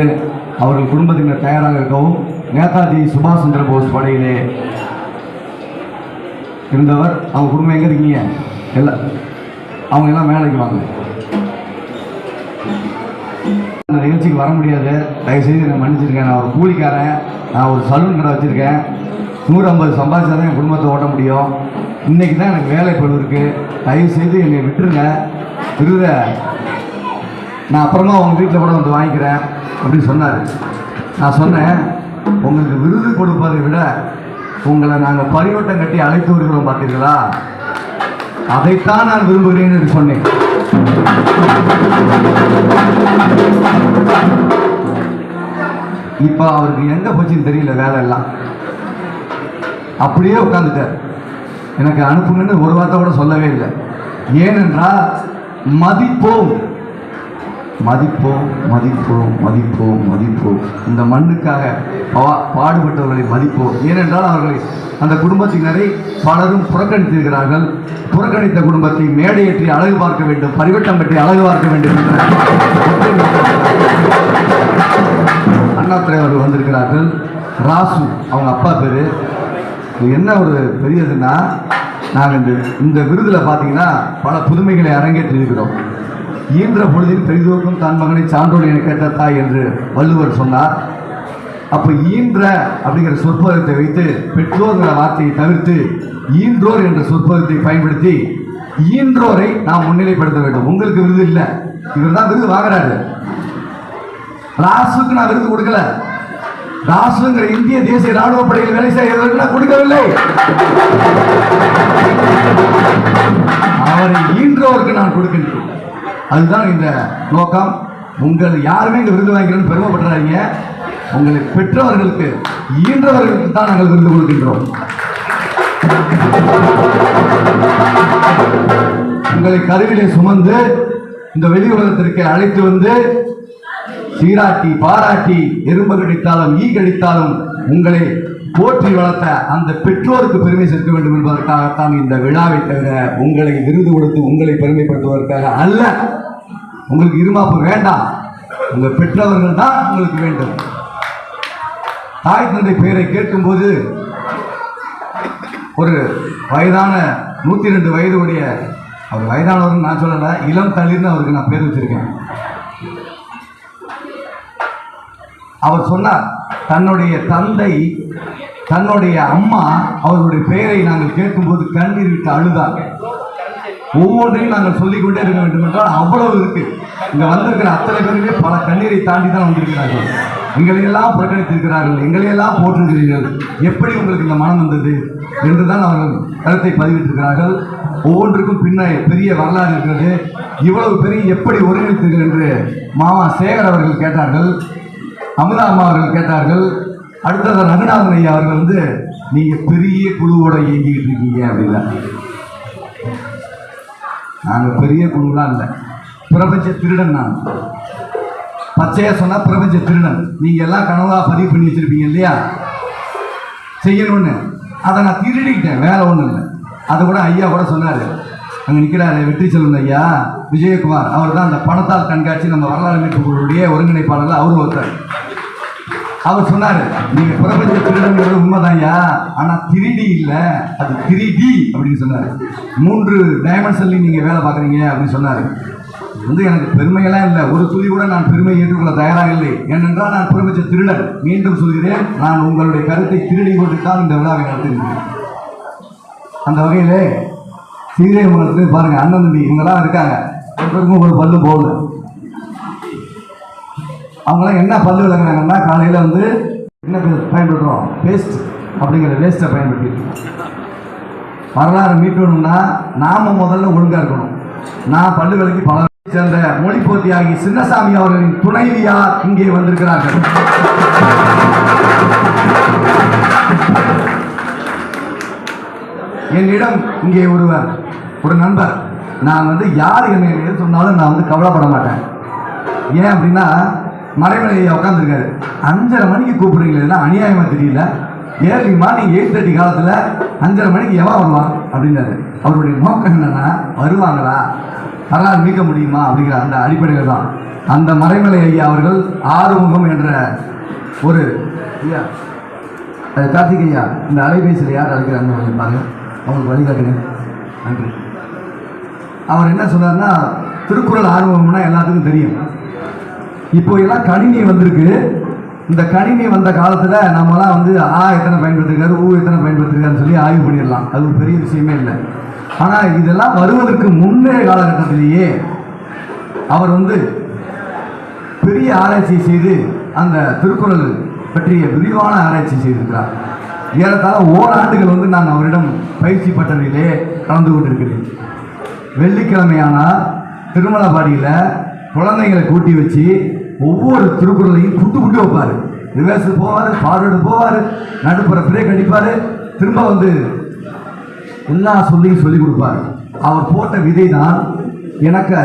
அவர்கள் குடும்பத்தினர் தயாராக இருக்கவும், நேதாஜி சுபாஷ் சந்திர போஸ் படையிலே இருந்தவர். அவங்க குடும்பம் எங்கே இருக்கீங்க? அவங்க எல்லாம் மேலைக்கு வாங்க. அந்த நிகழ்ச்சிக்கு வர முடியாது, தயவுசெய்து நான் மன்னிச்சிருக்கேன். நான் ஒரு கூலிக்காரன், நான் ஒரு சலூன் கடை வச்சுருக்கேன். 150 சம்பாதிச்சா தான் என் குடும்பத்தை ஓட்ட முடியும். இன்றைக்கி தான் எனக்கு வேலை பொழுது இருக்குது. தயவுசெய்து என்னை விட்டுருங்க. விருதை நான் அப்புறமா உங்கள் வீட்டில் கூட வந்து வாங்கிக்கிறேன் அப்படின்னு சொன்னார். நான் சொன்னேன், உங்களுக்கு விருது கொடுப்பதை விட உங்களை நாங்கள் பரிவட்டம் கட்டி அழைத்து வருகிறோம் பார்த்தீர்களா, அதைத்தான் நான் விரும்புகிறேன் என்று சொன்னேன். இப்போ அவருக்கு எங்கே போச்சுன்னு தெரியல, வேலை எல்லாம் அப்படியே உட்காந்துட்டார். எனக்கு அனுப்புங்கன்னு ஒரு வார்த்தை கூட சொல்லவே இல்லை. ஏனென்றால் மதிப்போம் மதிப்போம் மதிப்போம் மதிப்போம் மதிப்போம் இந்த மண்ணுக்காக பாடுபட்டவர்களை மதிப்போம். ஏனென்றால் அவர்களை அந்த குடும்பத்தினரை பலரும் புறக்கணித்திருக்கிறார்கள். புறக்கணித்த குடும்பத்தை மேடையேற்றி அழகு பார்க்க வேண்டும், பரிவட்டம் பற்றி அழகு பார்க்க வேண்டும் என்ற அண்ணாதுரை அவர்கள் வந்திருக்கிறார்கள். ராசு அவங்க அப்பா பேர். என்ன ஒரு பெரியதுன்னா, நாங்கள் இந்த விருதில் பார்த்தீங்கன்னா பல புதுமைகளை அரங்கேற்றி இருக்கிறோம். ஈன்ற பொழுதில் பெரிதோக்கும் தான் மகனை சான்றோடு என கேட்ட தாய் என்று வள்ளுவர் சொன்னார். அப்போ ஈன்ற அப்படிங்கிற சொற்பதத்தை வைத்து பெற்றோர்கிற வார்த்தையை தவிர்த்து ஈன்றோர் என்ற சொற்பதத்தை பயன்படுத்தி ஈன்றோரை நாம் முன்னிலைப்படுத்த வேண்டும். உங்களுக்கு விருது இல்லை, இவர் தான் விருது வாங்குறாரு. ராசுக்கு நான் விருது கொடுக்கல. ராசுங்கிற இந்திய தேசிய ராணுவ படையில் வேலை செய்வதற்கு நான் கொடுக்கவில்லை. அவரை ஈன்றோருக்கு நான் கொடுக்கின்றேன். அதுதான் இந்த நோக்கம். உங்கள் யாருமே இந்த விருது வாங்கிறோன்னு பெருமைப்படுறாங்க. உங்களை பெற்றவர்களுக்கு ஈன்றவர்களுக்கு தான் நாங்கள் விருது கொடுக்கின்றோம். உங்களை கருவிலே சுமந்து இந்த வெளி உலகத்திற்கு அழைத்து வந்து சீராட்டி பாராட்டி எறும்பு கடித்தாலும் ஈ கடித்தாலும் உங்களை போற்றி வளர்த்த அந்த பெற்றோருக்கு பெருமை சேர்க்க வேண்டும் என்பதற்காகத்தான் இந்த விழாவை தவிர உங்களை விருது கொடுத்து உங்களை பெருமைப்படுத்துவதற்காக அல்ல. உங்களுக்கு இருமாப்பு வேண்டாம், உங்கள் பெற்றவர்கள் தான் உங்களுக்கு வேண்டும். தாய் தந்தை பெயரை கேட்கும்போது ஒரு வயதான 102 வயது உடைய அவர் வயதானவர்னு நான் சொல்லலை, இளம் தளிர்னு அவருக்கு நான் பேர் வச்சிருக்கேன். அவர் சொன்னார், தன்னுடைய தந்தை தன்னுடைய அம்மா அவர்களுடைய பெயரை நாங்கள் கேட்கும்போது கண்ணீர் விட்டு அழுதார். ஒவ்வொன்றையும் நாங்கள் சொல்லிக்கொண்டே இருக்க வேண்டும் என்றால் அவ்வளவு இருக்கு. இங்க வந்திருக்கிற அத்தனை பேருமே பல கண்ணீரை தாண்டி தான் வந்திருக்கிறார்கள். எங்களையெல்லாம் புறக்கணித்திருக்கிறார்கள், எங்களையெல்லாம் போற்றுகிறீர்கள், எப்படி உங்களுக்கு இந்த மனம் வந்தது என்றுதான் அவர்கள் கருத்தை பதிவிட்டிருக்கிறார்கள். ஒவ்வொன்றுக்கும் பின்ன பெரிய வரலாறு இருக்கிறது. இவ்வளவு பெரிய எப்படி ஒருங்கிணைத்தீர்கள் என்று மாமா சேகர் அவர்கள் கேட்டார்கள், அமுதா அம்மா அவர்கள் கேட்டார்கள். அடுத்தது ரகுநாதன் ஐயா அவர்கள் நீங்க பெரிய குழுவோட இயங்கிக்கிட்டு இருக்கீங்க அப்படின்னா, நாங்கள் பெரிய குழுலாம் இல்லை, பிரபஞ்ச திருடன். நான் பச்சையா சொன்னா பிரபஞ்ச திருடன். நீங்க எல்லாம் கனவா பதிவு பண்ணி வச்சிருப்பீங்க இல்லையா, செய்யணும்னு. அதை நான் திருடிக்கிட்டேன், வேற ஒன்றும் இல்லை. அதை கூட ஐயா கூட சொன்னாரு, அங்கே நிற்கிறாரு வெற்றி செல்வன் ஐயா, விஜயகுமார், அவர் தான் அந்த பணத்தால் கண்காட்சி நம்ம வரலாறு மீட்பு குழுவுடைய ஒருங்கிணைப்பாளர், அவரும் ஒருத்தர். அவர் சொன்னார், நீங்க பிரபஞ்ச திருடங்கிறது உண்மைதான்யா, ஆனா 3D இல்லை, அது 3D அப்படின்னு சொன்னார். 3 டைமென்ஷன்லையும் நீங்க வேலை பார்க்குறீங்க அப்படின்னு சொன்னார். எனக்கு பெருமையெல்லாம் இல்லை, ஒரு துளி கூட நான் பெருமை ஏற்றுக்கொள்ள தயாராக இல்லை. ஏனென்றால் நான் பிரபஞ்ச திருடன். மீண்டும் சொல்கிறேன், நான் உங்களுடைய கருத்தை திருடி கொண்டுத்தான் இந்த விழாவை நடத்துகிறேன். அந்த வகையிலே ஸ்ரீரங்கத்தில் பாருங்க, அண்ணன் தம்பி இவங்கெல்லாம் இருக்காங்க, ஒரு பல்லு போகல. அவங்களாம் என்ன பல்லு விளங்குறாங்கன்னா, காலையில் என்ன பயன்படுத்துகிறோம், பேஸ்ட் அப்படிங்கிற வேஸ்ட்டை பயன்படுத்திட்டு. வரலாறு மீட்டணும்னா நாம முதல்ல ஒழுங்காக இருக்கணும். நான் பல்லு விளக்கி பல சேர்ந்த மொழிப்போத்தியாகி சின்னசாமி அவர்களின் துணைவியார் இங்கே வந்திருக்கிறார்கள். என்னிடம் இங்கே ஒரு நண்பர், நான் யார் என்ன சொன்னாலும் நான் கவலைப்பட மாட்டேன். ஏன் அப்படின்னா, மறைமலையை உட்காந்துருக்காரு, 5:30 மணிக்கு கூப்பிடுறீங்களா, அநியாயமா தெரியல. ஏர்லி மார்னிங் 8:30 காலத்தில் 5:30 மணிக்கு எவன் வருவான் அப்படின்னாரு. அவருடைய நோக்கம் என்னன்னா, வருவாங்களா, வரலாறு மீட்க முடியுமா அப்படிங்கிற அந்த அடிப்படையில் தான். அந்த மறைமலை ஐயா அவர்கள் ஆறுமுகம் என்ற ஒரு ஐயா, கார்த்திக் ஐயா, இந்த அலைபேசியில் யார் அழைக்கிறாங்க பாருங்க, அவங்களுக்கு வழிகாட்டுங்க. நன்றி. அவர் என்ன சொன்னார்னா, திருக்குறள் ஆர்வம்னா எல்லாத்துக்கும் தெரியும். இப்போ எல்லாம் கணினி வந்திருக்கு. இந்த கணினி வந்த காலத்தில் நம்மலாம் ஆ எத்தனை பயன்படுத்திருக்காரு, ஊ எத்தனை பயன்படுத்திருக்காருன்னு சொல்லி ஆய்வு பண்ணிடலாம். அது ஒரு பெரிய விஷயமே இல்லை. ஆனால் இதெல்லாம் வருவதற்கு முந்தைய காலகட்டத்திலேயே அவர் பெரிய ஆராய்ச்சி செய்து அந்த திருக்குறள் பற்றிய விரிவான ஆராய்ச்சி செய்திருக்கிறார். ஏறத்தாழ ஓராண்டுகள் நான் அவரிடம் பயிற்சி பட்டறையிலே கலந்து கொண்டிருக்கிறேன். வெள்ளிக்கிழமையானால் திருமலபாடியில் குழந்தைங்களை கூட்டி வச்சு ஒவ்வொரு திருக்குறளையும் புட்டு வைப்பார். ரிவர்ஸ் போவார், ஃபார்வர்டு போவார், நடுப்புற பிரேக் அடிப்பார், திரும்ப எல்லா சொல்லியும் சொல்லிக் கொடுப்பார். அவர் போட்ட விதை தான் எனக்கு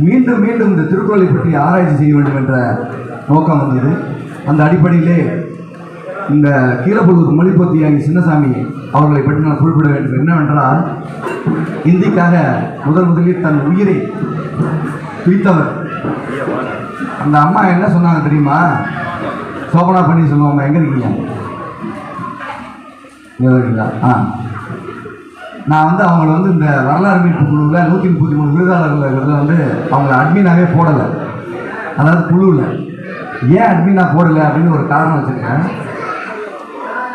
மீண்டும் மீண்டும் இந்த திருக்குறளை பற்றி ஆராய்ச்சி செய்ய வேண்டும் என்ற நோக்கம் வந்தது. அந்த அடிப்படையிலே இந்த கீழப்பழுவூர் மொழிப்போத்தியாகி சின்னசாமி அவர்களை பற்றி நான் குறிப்பிட வேண்டும். என்னவென்றால், இந்திக்காக முதலில் தன் உயிரை பிடித்தவர். அந்த அம்மா என்ன சொன்னாங்க தெரியுமா? சோபனா பண்ணி சொல்லுவாங்க, எங்கே இருக்கீங்க? நான் அவங்கள இந்த வரலாறு மீட்பு குழுவில் 133 விருதாளர்கள் அவங்கள அட்மினாகவே போடலை. அதாவது குழுவில் ஏன் அட்மினா போடலை அப்படின்னு ஒரு காரணம் வச்சுருக்கேன்.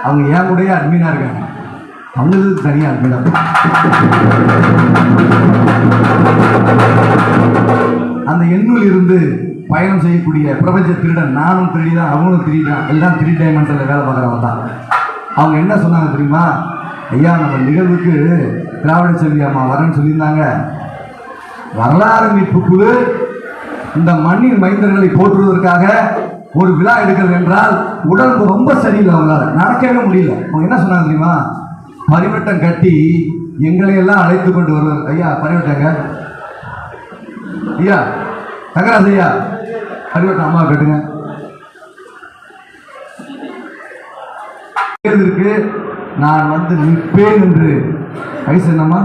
அவங்க ஏன் கூடயே அட்மினாக இருக்காங்க, அவங்களுக்கு தனியாக அட்மினாக. அந்த எண்ணில் இருந்து பயணம் செய்யக்கூடிய பிரபஞ்ச திருடன், நானும் திருடிதான், அவங்களும் திருடிதான், எல்லாம் 3 டைமென்ஷனில் வேலை பார்க்குறவங்க தான். அவங்க என்ன சொன்னாங்க தெரியுமா? ஐயா, நம்ம நிகழ்வுக்கு திராவிட செல்வி அம்மா வரேன்னு சொல்லியிருந்தாங்க. வரலாறு மீட்பு குழு இந்த மண்ணின் மைந்தர்களை போற்றுவதற்காக ஒரு விழா எடுக்கிறது என்றால் உடம்பு ரொம்ப சரியில்லை, அவங்களால நடக்கவே முடியல. அவங்க என்ன சொன்னாங்க தெரியுமா? பரிவட்டம் கட்டி எங்களை எல்லாம் அழைத்து கொண்டு வருவார். ஐயா பரிவட்டங்க, ஐயா தங்கராஜ் ஐயா, பரிவட்டம் அம்மா கட்டுங்க. தேர்தலுக்கு நான் நிற்பேன் என்று வயசு என்னம்மா?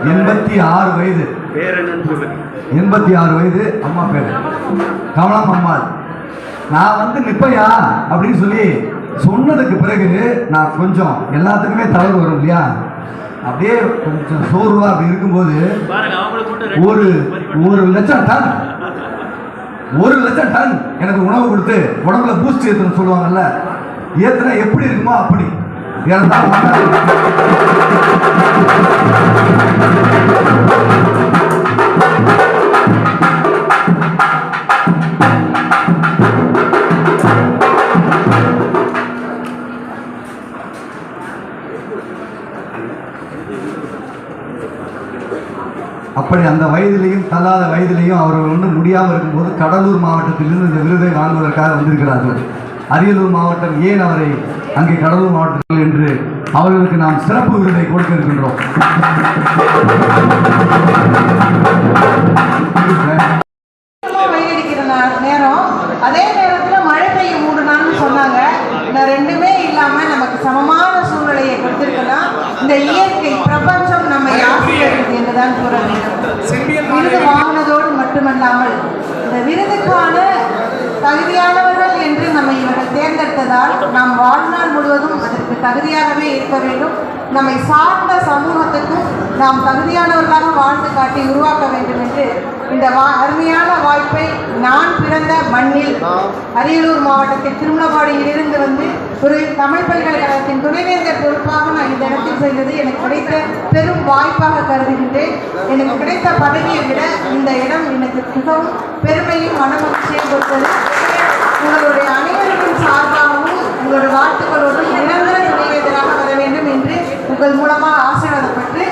86 வயது. 86 வயது. அம்மா பேர் கமலம் அம்மாள். நான் நிப்பையா அப்படின்னு சொல்லி சொன்னதுக்கு பிறகு நான் கொஞ்சம் எல்லாத்துக்குமே தளர்வு வரும் இல்லையா, அப்படியே கொஞ்சம் சோர்வா அப்படி இருக்கும்போது ஒரு லட்சம் டன் எனக்கு உணவு கொடுத்து உடம்புல பூஸ்ட் ஏற்றணும் சொல்லுவாங்கல்ல, ஏத்துனா எப்படி இருக்குமோ அப்படி அப்படி அந்த வயதிலையும் தள்ளாத வயதிலையும் அவர்கள் முடியாமல் இருக்கும்போது கடலூர் மாவட்டத்திலிருந்து இந்த விருதை வாங்குவதற்காக வந்திருக்கிறார்கள். அரியலூர் மாவட்டம் ஏன் அவரை அங்கே கடலூர் மாவட்டத்தில் என்று அவர்களுக்கு நாம் சிறப்பு விருதை கொடுக்க இருக்கின்றோம். நேரம் அதே நேரத்தில் மழை பெய்யும் 3 நாள்னு சொன்னாங்க. சமமான சூழ்நிலையை கொடுத்திருக்கலாம். இந்த இயற்கை பிரபஞ்சம் நம்மை ஆசீர்வதிக்கிறது என்றுதான் கூற வேண்டும். விருது வாங்கினதோடு மட்டுமல்லாமல் இந்த விருதுக்கான தகுதியானவர்கள் என்று நம்மை இவர்கள் தேர்ந்தெடுத்ததால் நாம் வாழ்நாள் முழுவதும் அதற்கு தகுதியாகவே இருக்க வேண்டும். நம்மை சார்ந்த சமூகத்துக்கும் நாம் தகுதியானவர்களாக வாழ்ந்து காட்டி உருவாக்க வேண்டும் என்று இந்த அருமையான வாய்ப்பை நான் பிறந்த மண்ணில் அரியலூர் மாவட்டத்தில் திருமலபாடியிலிருந்து வந்து ஒரு தமிழ் பல்கலைக்கழகத்தின் துணைவேந்தர் பொறுப்பாக நான் இந்த இடத்தில் செய்வது எனக்கு கிடைத்த பெரும் வாய்ப்பாக கருதுகின்றேன். எனக்கு கிடைத்த பதவியை விட இந்த இடம் எனக்கு மிகவும் பெருமையும் மனமகிழ்ச்சியும் கொடுத்தது. உங்களுடைய அனைவருக்கும் சார்பாகவும் உங்களுடைய வாழ்த்துக்களோடும் நிரந்தர துணைவேந்தராக வர வேண்டும் என்று உங்கள் மூலமாக ஆசீர்வாதப்பட்டு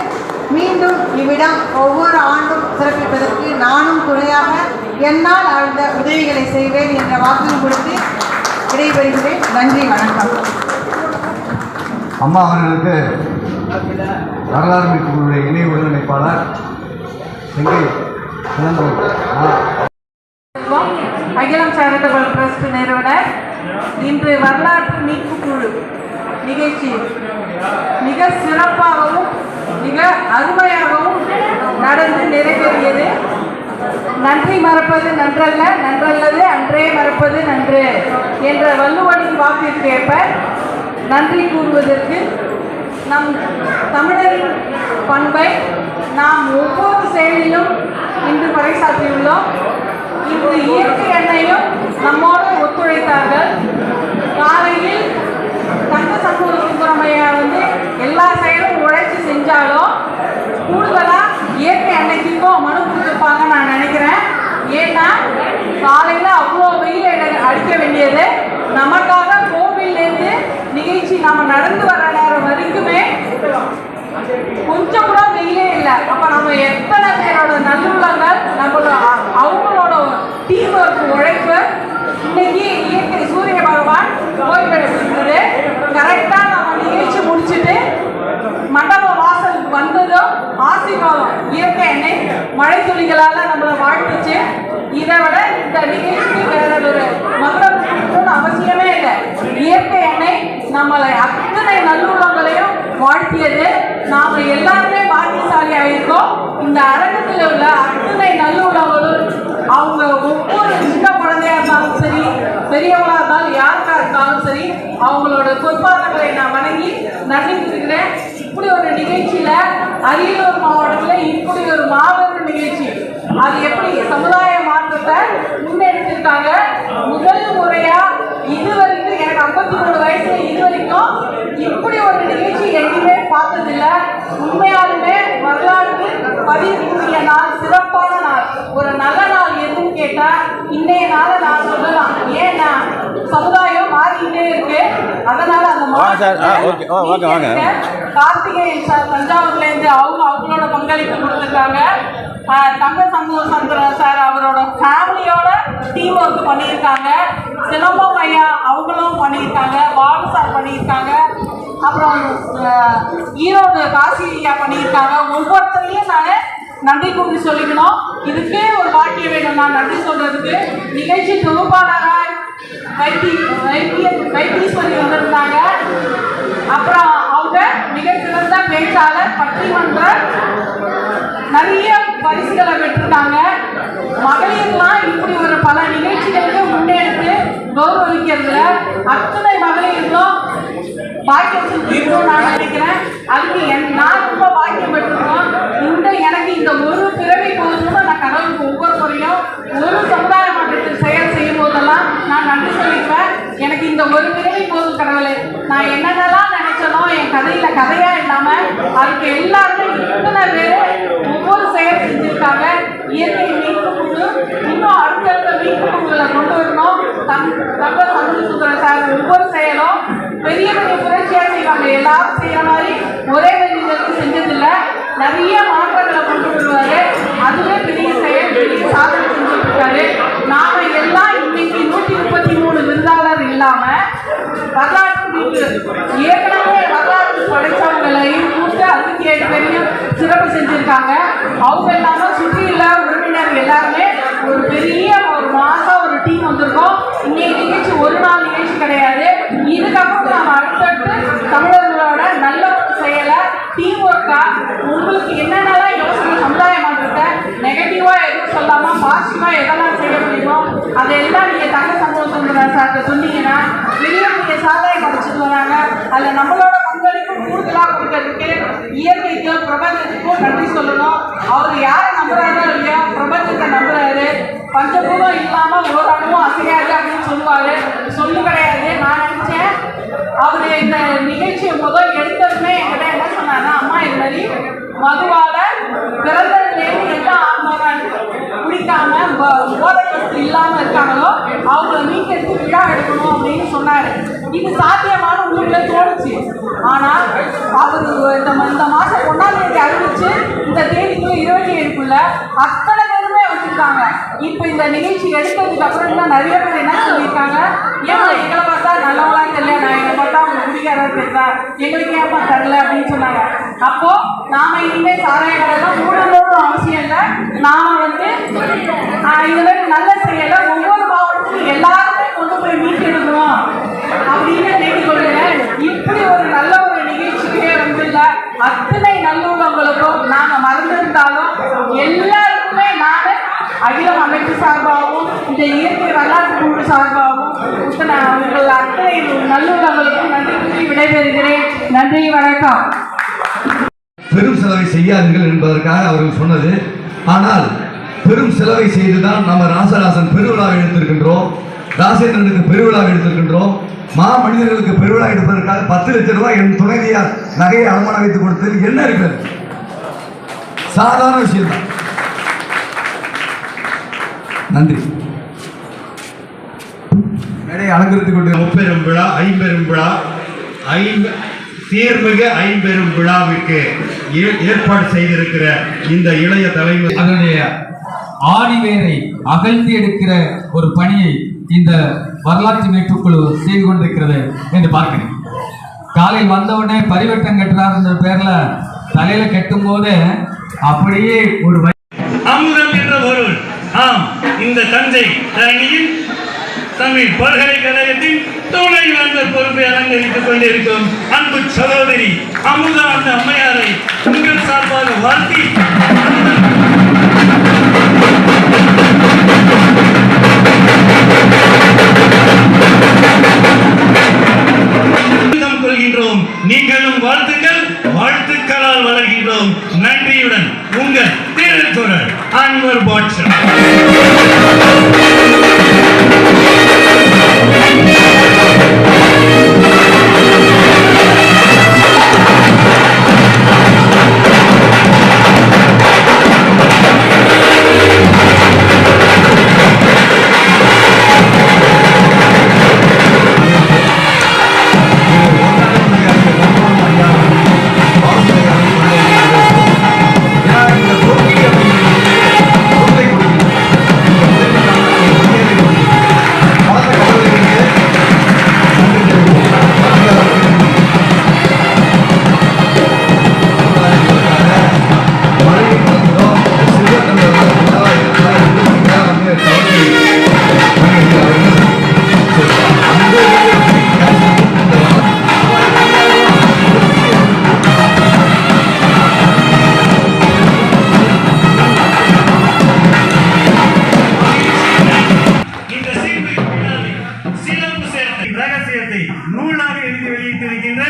மீண்டும் இவ்விடம் ஒவ்வொரு ஆண்டும் சிறப்பிப்பதற்கு நானும் துணையாக என்னால் ஆழ்ந்த உதவிகளை செய்வேன் என்ற வாக்குறுதி கொடுத்து விடைபெறுகிறேன். நன்றி, வணக்கம். அம்மா அவர்களுக்கு வரலாறு மீட்புடைய இணை ஒருங்கிணைப்பாளர் செங்கை அகிலம் சேரிட்டபிள் ட்ரஸ்ட் நிறுவனர் இன்று வரலாற்று மீட்பு குழு நிகழ்ச்சி மிக சிறப்பாகவும் மிக அருமையாகவும் நடந்து நிறைவேறியது. நன்றி மறப்பது நன்றல்ல, நன்றல்லது அன்றே மறப்பது நன்று என்ற வள்ளுவனின் வாக்கிற்கு ஏற்ப நன்றி கூறுவதற்கு நம் தமிழரின் பண்பை நாம் ஒவ்வொரு செயலிலும் இன்று பறைசாற்றியுள்ளோம். இன்று இயற்கை எண்ணெயும் நம்மோடு ஒத்துழைத்தார்கள். காலையில் தங்க சமூக சுந்தரமையா வந்து எல்லா செயலும் உழைச்சி செஞ்சாலும் கூடுதலாக இயற்கை எண்ணெய்க்கும் மனு கொடுத்துருப்பாங்க நான் நினைக்கிறேன். ஏன்னா காலையில் அவ்வளோ வெயில் அடிக்க வேண்டியது நமக்காக கோவிலேருந்து நிகழ்ச்சி நம்ம நடந்து வர நேரம் வரைக்குமே கொஞ்சம் கூட வெயிலே இல்லை. அப்போ நம்ம எத்தனை பேரோட நல்லுள்ளங்கள் நம்மளோட அவங்களோட டீம் ஒர்க் உழைப்பு இன்னைக்கு இயற்கை சூரிய பகவான் ஓய்வெடுக்கிறது. கரெக்டாக நம்ம நிகழ்ச்சி முடிச்சுட்டு மண்டப வாசலுக்கு வந்ததும் ஆசீர்வாதம் இயற்கை எண்ணெய் மழை துளிகளால் நம்மளை வாழ்த்துச்சு. இதை விட இந்த நிகழ்ச்சிக்கு வேற ஒரு மங்களம் அவசியமே இல்லை. இயற்கை எண்ணெய் நம்மளை அத்தனை நல்லுள்ளங்களையும் வாழ்த்தியது. நாம் எல்லாருமே பாக்கியசாலியாக இருக்கோம். இந்த அரங்கத்தில் உள்ள அத்தனை நல்லுள்ளங்களும் அவங்க ஒவ்வொரு சின்ன குழந்தையா இருந்தாலும் சரி, பெரியவங்களா இருந்தாலும் யாருக்கா இருந்தாலும் சரி, அவங்களோட பொறுப்பாளர்களை நான் வணங்கி நன்றி தெரிவிக்கிறேன். இப்படி ஒரு நிகழ்ச்சியில அரியலூர் மாவட்டத்தில் இப்படி ஒரு மாபெரும் நிகழ்ச்சி, அது எப்படி சமுதாய மாற்றத்தை முன்னெடுத்திருக்காங்க. முதல் முறையா இதுவரைக்கும் எனக்கு 53 வயசுல இதுவரைக்கும் இப்படி ஒரு நிகழ்ச்சி எங்கேயுமே பார்த்ததில்லை. உண்மையாலுமே வரலாற்று பதிவுக்குரிய நாள், சிறப்பான நாள், ஒரு நல்ல நாள் எதுன்னு கேட்டா இன்றைய நாளை நான் சொல்லலாம். ஏன்னா சமுதாயம் மாறிக்கிட்டே இருக்கு. அதனால அந்த கார்த்திகேயன் சார் தஞ்சாவூர்லேருந்து அவங்களோட பங்களிப்பு கொடுத்துருக்காங்க. தங்க சமூக சந்திரன் சார் அவரோட ஃபேமிலியோட டீம் ஒர்க் பண்ணியிருக்காங்க. சிலம்பம் ஐயா அவங்களும் பண்ணியிருக்காங்க. பாலு சார் பண்ணியிருக்காங்க. அப்புறம் ஈரோடு காசி ஐயா பண்ணியிருக்காங்க. ஒவ்வொருத்தரையும் நான் நன்றி கூறி சொல்லிக்கணும். இதுக்கே ஒரு பாக்கியம் வேணும் நான் நன்றி சொல்றதுக்கு. நிகழ்ச்சி தொகுப்பாளராக வைத்தீஸ்வரி வந்திருந்தாங்க. அப்புறம் அவங்க மிக சிறந்த பேச்சாளர், பட்டிமன்றம், நிறைய பரிசுகளை பெற்றிருக்காங்க. மகளிர்லாம் இப்படி ஒரு பல நிகழ்ச்சிகளுக்கு முன்னெடுத்து கௌரவிக்கிறதுல அத்தனை மகளிர்களும் பாக்கியம் செஞ்சுக்கணும் நான் நினைக்கிறேன். அதுக்கு நான் ரொம்ப பாக்கியம் பெற்றிருக்கோம். எனக்கு இந்த ஒரு பிறவி போதும்னு நான் கடவுளுக்கு ஒவ்வொரு முறையும் ஒரு சமுதாய மாற்றத்தில் செயல் செய்யும் போதெல்லாம் நான் நன்றி சொல்லிக்குவேன். எனக்கு இந்த ஒரு பிறவி போதும் கடவுளே. நான் என்னென்னலாம் நினைச்சனோ என் கதையில கதையா இல்லாம அதுக்கு எல்லாருமே இத்தனை பேர் ஒவ்வொரு செயல் செஞ்சிருக்காங்க. இயற்கை மீட்பு குழு இன்னும் அடுத்தடுத்த மீட்பு குழுக்களை கொண்டு வரணும். தங்க சமூக சுந்தரம் சார் ஒவ்வொரு செயலும் பெரிய பெரிய புரட்சியா செய்வாங்க. எல்லாரும் செய்யற மாதிரி ஒரே நிகழ்ச்சி செஞ்சதில்லை. நிறைய மாற்றங்களை கொண்டு வருவாரு. அதுவே பெரிய செயல், பெரிய சாதனை செஞ்சுட்டு இருக்காரு. நாம எல்லாம் இன்னைக்கு 133 விருதாளர் இல்லாம வரலாற்று ஏற்கனவே வரலாற்று படைத்தவங்களையும் கூப்பிட்டு 67 பேரையும் சிறப்பு செஞ்சிருக்காங்க. அவங்க இல்லாம சுற்றியுள்ள உறவினர் எல்லாருமே ஒரு பெரிய ஒரு மாசம் ஒரு டீம் வந்திருக்கோம். இன்னைக்கு நிகழ்ச்சி ஒரு நாள் நிகழ்ச்சி கிடையாது. இதுக்கப்புறம் நம்ம அடுத்தடுத்து தமிழர்களோட நல்ல ஒரு செயலை டீம் ஒர்க்கா உங்களுக்கு என்னென்னலாம் யோசனை சமுதாய மாற்றத்தை நெகட்டிவாக எதுவும் சொல்லாமல் பாசிட்டிவாக எதெல்லாம் செய்ய முடியுமோ அதையெல்லாம் நீங்கள் தங்க சந்தோஷம் சார்ட்ட சொன்னீங்கன்னா வெளியே நீங்கள் சாதனை படிச்சுட்டு வராங்க. அதில் நம்மளோட பங்களிப்பு கூடுதலாக கொடுக்கறதுக்கு இயற்கைக்கும் பிரபஞ்சத்துக்கும் நன்றி சொல்லணும். அவர் யாரை நம்புறாரோ இல்லையா, பிரபஞ்சத்தை நம்புறாரு. பஞ்சபூதம் இல்லாமல் ஒரு அணுவும் அசையாது அப்படின்னு சொல்லுவார். சொல்லு கிடையாது. நான் நினச்சேன் அவர் இந்த நிகழ்ச்சியை முதல் எடுத்ததுமே என்கிட்ட என்ன சொன்னார்னா, அம்மா இது மாதிரி மதுவால பிறந்ததுலேருந்து எந்த ஆன்மாவாக குடிக்காம போதை வசதி இல்லாமல் இருக்காங்களோ அவங்கள மீட்டெடுத்து விழா எடுக்கணும் அப்படின்னு சொன்னார். இது சாத்தியமான உள்ளுக்குள்ளே தோணுச்சு. ஆனால் அவர் இந்த மாதம் 1ஆம் தேதி அறிவிச்சு இந்த தேதிக்குள்ள 27க்குள்ள அத்தனை பேருமே வச்சுருக்காங்க. இப்போ இந்த நிகழ்ச்சி எடுத்ததுக்கு அப்புறம் இன்னும் நிறைய பேர் என்ன சொல்லியிருக்காங்க, ஏன் எங்களை பார்த்தா நல்லவங்களாம் தெரியல, நான் எங்களை பார்த்தா அவங்க குடிக்காரர் தெரியல, எங்களுக்கு ஏப்பா தரல அப்படின்னு சொன்னாங்க. அப்போ நாம இனிமேல் சாராய கடைலாம் மூடணும்னு அவசியம் இல்லை. நாம இதுல நல்ல செயலை ஒவ்வொரு மாவட்டத்திலும் எல்லாருமே கொண்டு போய் மீட்டெடுக்கணும் அப்படின்னு கேட்டுக்கொள்கிறேன். இப்படி ஒரு நல்ல ஒரு நிகழ்ச்சிக்கே இல்லை அத்தனை நல்லுள்ளவங்களுக்கும் நாங்கள் மறந்திருந்தாலும் எல்லாருக்குமே நான் அகிலம் அமைப்பு சார்பாகவும் இந்த இயற்கை வரலாற்று குழு சார்பாகவும் உங்கள் அத்தனை நல்லுள்ளவங்களுக்கும் நன்றி கூறி விடைபெறுகிறேன். நன்றி, வணக்கம். பெரும் செலவை செய்யாதீர்கள் என்பதற்காக அவர்கள் சொன்னது. ஆனால் பெரும் செலவை செய்துதான் நம்ம ராசராசன் பெருவிழாவை எடுத்திருக்கின்றோம், ராசேந்திரனுக்கு பெருவிழாவை எடுத்திருக்கின்றோம். மனிதர்களுக்கு பெருவிழா எடுப்பதற்காக 10 லட்சம் ரூபாய் என் துணைவியார் நகையை அடமானம் வைத்துக் கொடுத்தது என்ன இருக்கிறது? சாதாரண விஷயம் தான். நன்றி. மேடையை அலங்கரித்துக் கொண்டு முப்பெரும் விழா, ஐம்பெரும் விழா, சீர்மிகு ஐம்பெரும் விழாவிற்கு ஏற்பாடு செய்திருக்கிற இந்த இளைய தலைமை அதனுடைய ஆணிவேரை அகழ்த்தி எடுக்கிற ஒரு பணியை இந்த வரலாற்று மீட்புக்குழு செய்து கொண்டிருக்கிறது என்று பார்க்கிறேன். காலையில் வந்தவுடனே பரிவட்டம் கட்டுறார் என்ற பேர்ல தலையில கட்டும் போது அப்படியே ஒரு அமுதம் என்ற பொருள். ஆம், இந்த தஞ்சை தரணியில் தமிழ் பல்கலைக்கழகத்தின் துணைவேந்தர் பொறுப்பை அலங்கரித்துக் கொண்டிருக்கும் அன்பு சகோதரி அமுதா அந்த அம்மையாரை உங்கள் சார்பாக வாழ்த்தி கொள்கின்றோம். நீங்களும் வாழ்த்துக்கள், வாழ்த்துக்களால் வளர்கின்றோம். நன்றியுடன் உங்கள் தேர்தல் அன்வர் பாட்ஷா. நூலாக எழுதி வெளியிட்டிருக்கின்ற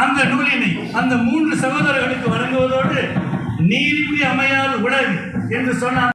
அந்த நூலினை அந்த 3 சகோதரர்களுக்கு வழங்குவதோடு நீதி அமையாது உலகு என்று சொன்ன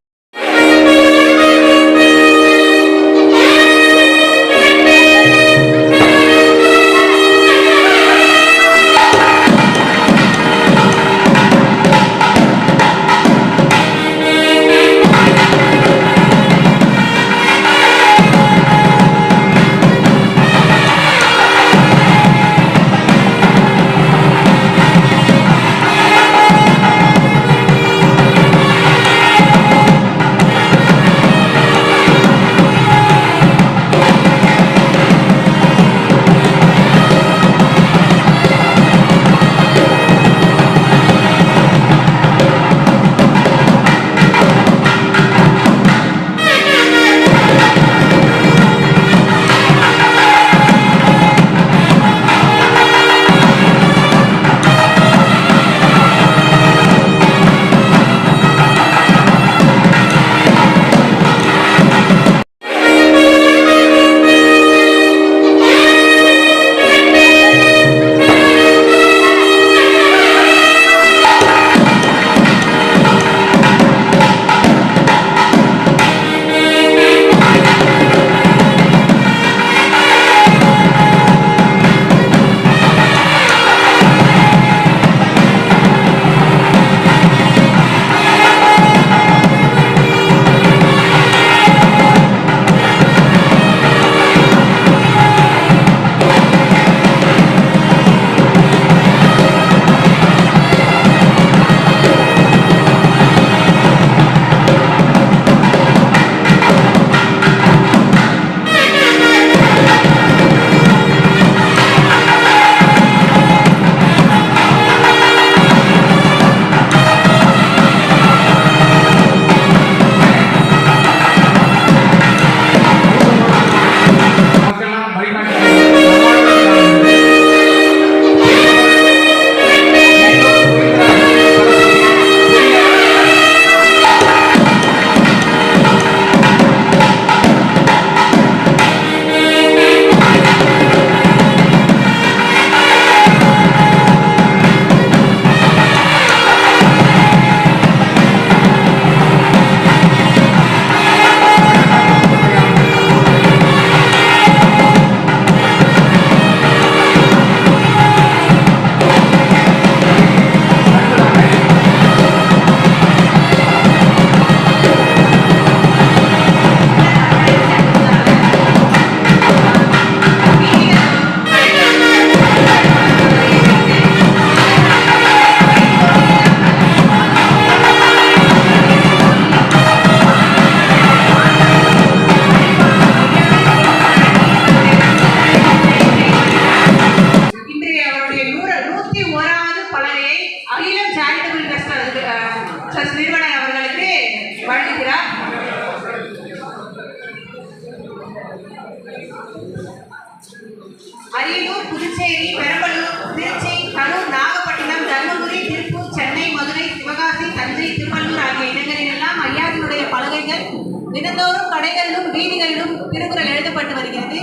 புதுச்சேரி, பெரம்பலூர், திருச்சி, கரூர், நாகப்பட்டினம், தருமபுரி, திருப்பூர், சென்னை, மதுரை, சிவகாசி, தஞ்சை, திருவள்ளூர் ஆகிய இடங்களிலெல்லாம் ஐயாவினுடைய பலகைகள் தினந்தோறும் கடைகளிலும் வீதிகளிலும் திருக்குறள் எழுதப்பட்டு வருகிறது.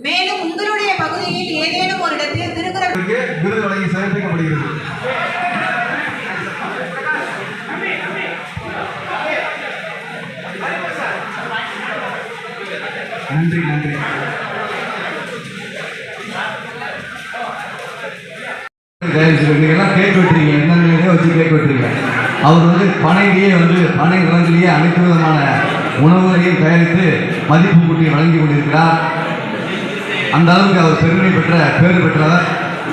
மேலும் உங்களுடைய பகுதியில் ஏதேனும் ஒரு இடத்தில் திருக்குறள் விருது வழங்கி சிறப்பிக்கப்படுகிறது. நன்றி நன்றி. நீங்கள்லாம் கேக் வெட்டுறீங்க, என்னென்ன வச்சு கேக் வெட்டுறீங்க. அவர் வந்து பனையிலேயே பனை நிலங்களிலேயே அனைத்து விதமான உணவுகளையும் தயாரித்து மதிப்பு கூட்டி வழங்கி கொண்டிருக்கிறார். அந்த அளவுக்கு அவர் பெருமை பேறு பெற்றவர்.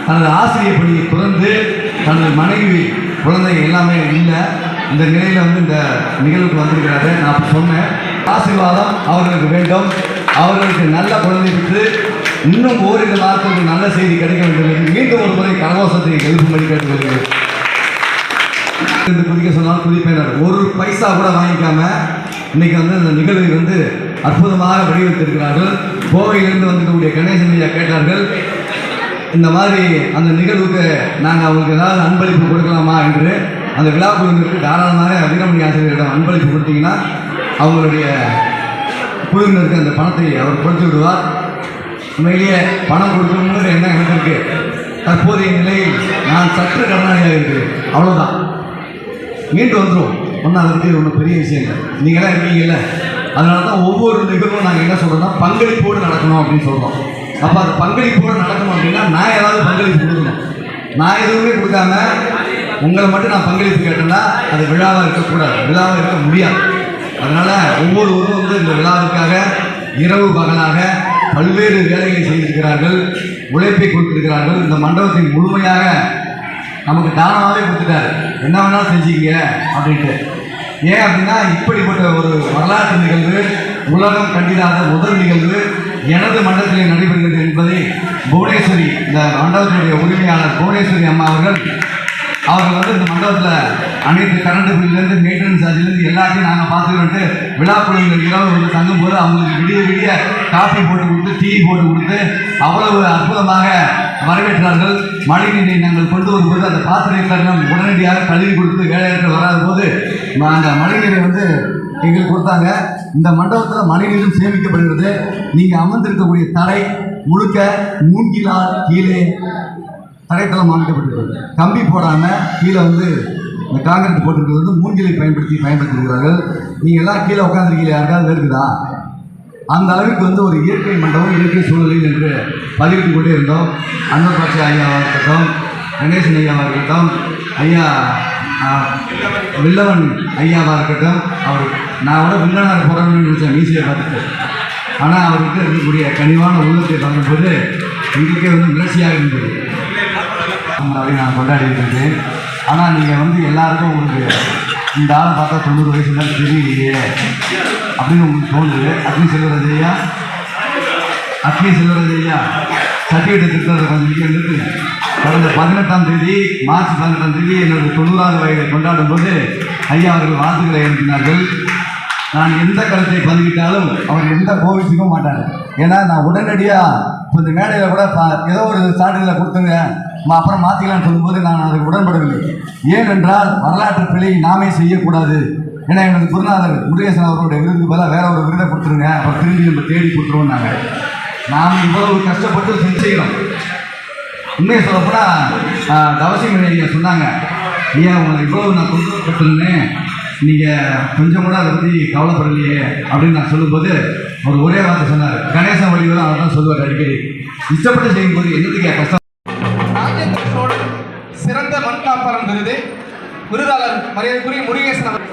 தனது ஆசிரியர் பணியை தொடர்ந்து தனது மனைவி குழந்தை எல்லாமே இல்லை, இந்த நிலையில் இந்த நிகழ்வுக்கு வந்திருக்கிறாரு. நான் சொன்னேன், ஆசீர்வாதம் அவர்களுக்கு வேண்டும். அவர்களுக்கு நல்ல குழந்தை பெற்று இன்னும் ஓரிரு நாட்களுக்கு நல்ல செய்தி கிடைக்க வேண்டும் என்று மீண்டும் ஒரு முறை கரகோஷத்தை எழுப்பும்படி கேட்டுக்கொள்கிறேன். குதிக்க சொன்னால் குதிப்பேனர். ஒரு பைசா கூட வாங்கிக்காம இன்னைக்கு இந்த நிகழ்வை அற்புதமாக வடிவமைத்திருக்கிறார்கள். கோவையிலிருந்து வந்துக்கூடிய கணேசன் ஐயா கேட்டார்கள், இந்த மாதிரி அந்த நிகழ்வுக்கு நாங்கள் அவங்களுக்கு ஏதாவது அன்பளிப்பு கொடுக்கலாமா என்று. அந்த விழா குழுவிற்கு தாராளமாக வீரமணி ஆசிரியரிடம் அன்பளிப்பு கொடுத்தீங்கன்னா அவங்களுடைய குழுவினருக்கு அந்த பணத்தை அவர் கொடுத்து விடுவார். உண்மையிலேயே பணம் கொடுக்கணுங்கிற எண்ணம் எனக்கு இருக்கு. தற்போதைய நிலையில் நான் சற்று கடனாளியாக இருக்கிறேன், அவ்வளோதான். மீண்டு வந்துடும். ஒன்றும் அதை பற்றி ஒன்றும் பெரிய விஷயம் இல்லை. நீங்களாம் இருக்கீங்கல்ல, அதனால தான் ஒவ்வொரு நிகழ்வும் நாங்கள் என்ன சொல்கிறோம்னா பங்களிப்போடு நடக்கணும் அப்படின்னு சொல்கிறோம். அப்போ அது பங்களிப்போடு நடக்கணும் அப்படின்னா நான் ஏதாவது பங்களிப்பு கொடுக்கணும். நான் எதுவுமே கொடுக்காம உங்களை மட்டும் நான் பங்களிப்பு கேட்டேன்னா அது விழாவாக இருக்கக்கூடாது, விழாவாக இருக்க முடியாது. அதனால் ஒவ்வொருவரும் இந்த விழாவுக்காக இரவு பகலாக பல்வேறு வேலைகளை செய்திருக்கிறார்கள், உழைப்பை கொடுத்திருக்கிறார்கள். இந்த மண்டபத்தை முழுமையாக நமக்கு தானமாகவே கொடுத்துட்டாரு, என்ன வேணாலும் செஞ்சுக்க அப்படின்ட்டு. ஏன் அப்படின்னா இப்படிப்பட்ட ஒரு வரலாற்று நிகழ்வு, உலகம் கண்டிராத முதல் நிகழ்வு எனது மண்டலத்தில் நடைபெறுகிறது என்பதை புவனேஸ்வரி, இந்த மண்டபத்தினுடைய உரிமையாளர் புவனேஸ்வரி அம்மா அவர்கள் இந்த மண்டபத்தில் அனைத்து கரண்ட் பில்லிலேருந்து மெயின்டெனன்ஸ் சார்ஜிலேருந்து எல்லாத்தையும் நாங்கள் பார்த்துக்கிட்டு விழா குழுவினர் இரவு தங்கும் போது அவங்களுக்கு விடிய விடிய காஃபி போட்டு கொடுத்து டீ போட்டு கொடுத்து அவ்வளவு அற்புதமாக வரவேற்றார்கள். மழைநீரை நாங்கள் கொண்டு வரும்போது அந்த பாத்திரத்தை உடனடியாக கழுவி கொடுத்து வேலையாட்கள் வராத போது அந்த மழைநீரை எங்களுக்கு கொடுத்தாங்க. இந்த மண்டபத்தில் மழைநீரும் சேமிக்கப்படுகிறது. நீங்கள் அமர்ந்திருக்கக்கூடிய தரை முழுக்க மூங்கிலால் கீழே தரைத்தளம் அமைக்கப்பட்டிருக்கிறது. கம்பி போடாமல் கீழே இந்த காங்கிரீட் போட்டிருக்கிறது மூங்கிலை பயன்படுத்தியிருக்கிறார்கள். நீங்கள் எல்லாம் கீழே உட்காந்துருக்கீங்க, யாருக்காவது இருக்குதா? அந்த அளவுக்கு ஒரு இயற்கை மண்டபம், இயற்கை சூழலில் என்று பதிவிட்டு கொண்டே இருந்தோம். அன்னபாட்சி ஐயாவாக இருக்கட்டும், கணேசன் ஐயாவாக இருக்கட்டும், ஐயா வில்லவன் ஐயாவாக இருக்கட்டும். அவர் நான் கூட வில்லனார் போகிறேன்னு நினச்சேன் மீசியை பார்த்துட்டு. ஆனால் அவருக்கு இருக்கக்கூடிய கனிவான உள்ளத்தை பார்க்கும்போது எங்களுக்கே நிகழ்ச்சியாக இருந்தது. அப்படின்னு நான் கொண்டாடி இருக்கிறேன். ஆனால் நீங்கள் எல்லாருக்கும் உங்களுக்கு இந்த ஆளை பார்த்தா 90 வயசுல தெரியலையே அப்படின்னு உங்களுக்கு தோணுது. அக்னி செல்வராஜ் ஐயா சர்டிஃபிகேட் திருத்தத்தை கொஞ்சம் இருக்கு. கடந்த 18ஆம் தேதி மார்ச் 18ஆம் தேதி என்னோட 90வது வயதை கொண்டாடும் போது ஐயா அவர்கள் வாழ்த்துக்களை எழுப்பினார்கள். நான் எந்த கருத்தை பதிவிட்டாலும் அவர் எந்த கோவிச்சுக்கவும் மாட்டார். ஏன்னா நான் உடனடியாக இப்போ இந்த மேடையில் கூட ஏதோ ஒரு சான்றிதழை கொடுத்துங்க அப்புறம் மாற்றிக்கலான்னு சொல்லும்போது நான் அதுக்கு உடன்படவில்லை. ஏனென்றால் வரலாற்று பிழையை நாமே செய்யக்கூடாது. ஏன்னா எனக்கு குருநாதர் முருகேசன் அவர்களுடைய விருதுக்கு பதிலாக வேற ஒரு விருதை கொடுத்துருங்க, அப்புறம் திரும்பி நம்ம தேடி கொடுத்துருவோம். நாம் இவ்வளவு கஷ்டப்பட்டு செய்யணும். உண்மையை சொல்லப்போனால் தவசிமணி ஐயா சொன்னாங்க, ஐயா உங்களை இவ்வளவு நான் கொடுத்துருந்தேன், நீங்கள் கொஞ்சம் கூட அதை பற்றி கவலைப்படலையே அப்படின்னு நான் சொல்லும்போது அவர் ஒரே வார்த்தை சொன்னார், கணேசன் வழிவரும் அவர் தான் சொல்லுவார் அடிக்கடி, இஷ்டப்பட்டு செய்யும்போது என்னத்துக்கு கஷ்டம். ராஜேந்திர சோழன் சிறந்த மண்காப்பாளர் விருது விருதாளர் மரியாதைக்குரிய முருகேசன் அவர்